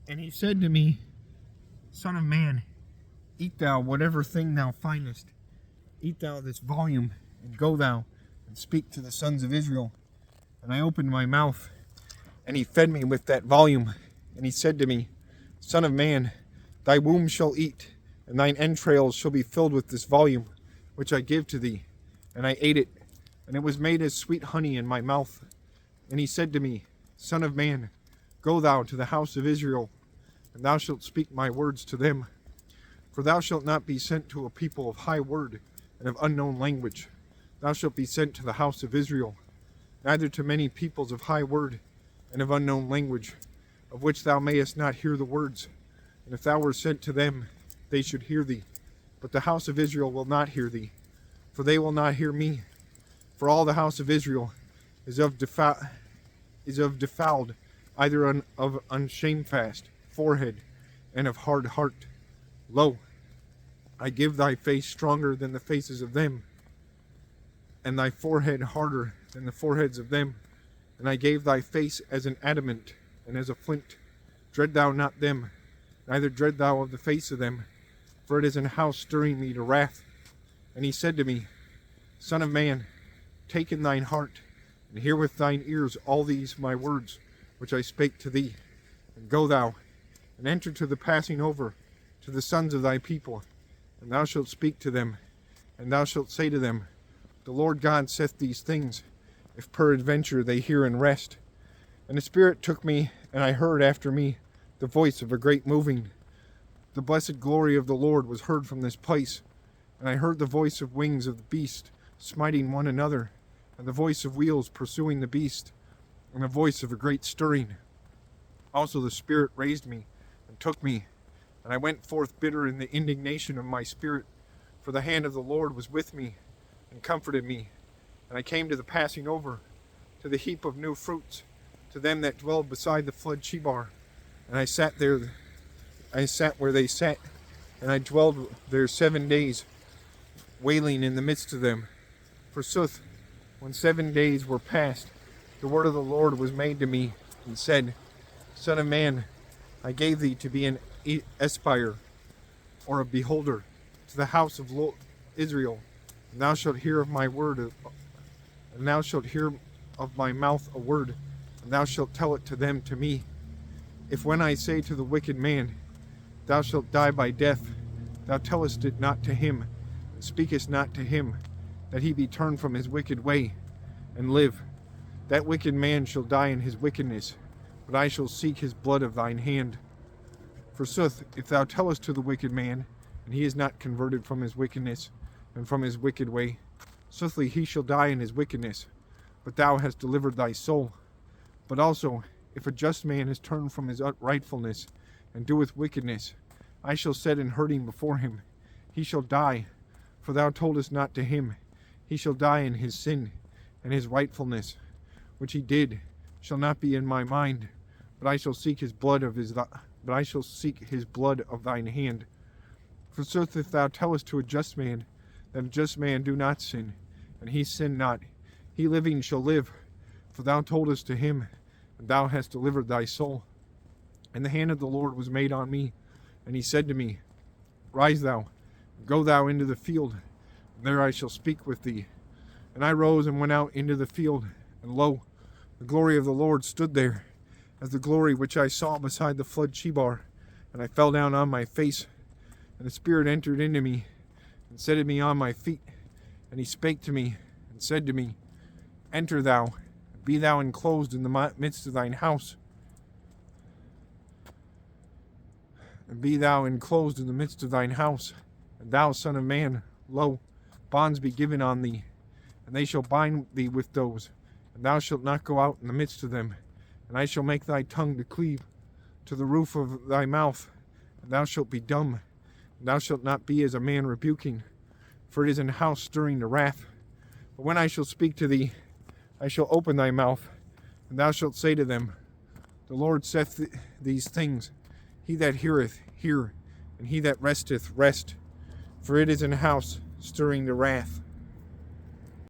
And he said to me, Son of man, eat thou whatever thing thou findest. Eat thou this volume, and go thou, and speak to the sons of Israel. And I opened my mouth, and he fed me with that volume. And he said to me, Son of man, thy womb shall eat, and thine entrails shall be filled with this volume, which I give to thee. And I ate it, and it was made as sweet honey in my mouth. And he said to me, Son of man, go thou to the house of Israel, and thou shalt speak my words to them. For thou shalt not be sent to a people of high word and of unknown language. Thou shalt be sent to the house of Israel, neither to many peoples of high word and of unknown language, of which thou mayest not hear the words. And if thou were sent to them, they should hear thee. But the house of Israel will not hear thee, for they will not hear me. For all the house of Israel is of defiled, either of unshamefast forehead and of hard heart. Lo, I give thy face stronger than the faces of them, and thy forehead harder than the foreheads of them. And I gave thy face as an adamant and as a flint. Dread thou not them, neither dread thou of the face of them, for it is an house stirring thee to wrath. And he said to me, Son of man, take in thine heart, and hear with thine ears all these my words, which I spake to thee. And go thou, and enter to the passing over, to the sons of thy people, and thou shalt speak to them, and thou shalt say to them, The Lord God saith these things, if peradventure they hear and rest. And the Spirit took me, and I heard after me the voice of a great moving. The blessed glory of the Lord was heard from this place, and I heard the voice of wings of the beast smiting one another, and the voice of wheels pursuing the beast, and the voice of a great stirring. Also the Spirit raised me, and took me, and I went forth bitter in the indignation of my spirit, for the hand of the Lord was with me, and comforted me. And I came to the passing over, to the heap of new fruits, to them that dwelled beside the flood Chebar. And I sat where they sat, and I dwelled there 7 days, wailing in the midst of them. Forsooth, when 7 days were past, the word of the Lord was made to me, and said, Son of man, I gave thee to be an espier, or a beholder, to the house of Israel, and thou shalt hear of my word, and thou shalt hear of my mouth a word, and thou shalt tell it to them to me. If when I say to the wicked man, Thou shalt die by death, thou tellest it not to him, and speakest not to him, that he be turned from his wicked way, and live, that wicked man shall die in his wickedness, but I shall seek his blood of thine hand. Forsooth, if thou tellest to the wicked man, and he is not converted from his wickedness, and from his wicked way, swiftly he shall die in his wickedness, but thou hast delivered thy soul. But also, if a just man is turned from his uprightfulness, and doeth wickedness, I shall set an hurting before him. He shall die, for thou toldest not to him. He shall die in his sin, and his rightfulness, which he did, shall not be in my mind. But I shall seek his blood of thine hand. Forsooth, if thou tellest to a just man, that a just man do not sin, and he sin not, he living shall live, for thou toldest to him, and thou hast delivered thy soul. And the hand of the Lord was made on me, and he said to me, Rise thou, and go thou into the field, and there I shall speak with thee. And I rose and went out into the field, and lo, the glory of the Lord stood there, as the glory which I saw beside the flood Chebar. And I fell down on my face, and the Spirit entered into me, and set me on my feet. And he spake to me, and said to me, Enter thou, and be thou enclosed in the midst of thine house. And be thou enclosed in the midst of thine house. And thou, son of man, lo, bonds be given on thee, and they shall bind thee with those, and thou shalt not go out in the midst of them. And I shall make thy tongue to cleave to the roof of thy mouth, and thou shalt be dumb, and thou shalt not be as a man rebuking, for it is an house stirring to wrath. But when I shall speak to thee, I shall open thy mouth, and thou shalt say to them, The Lord saith these things. He that heareth, hear, and he that resteth, rest. For it is an house stirring to wrath.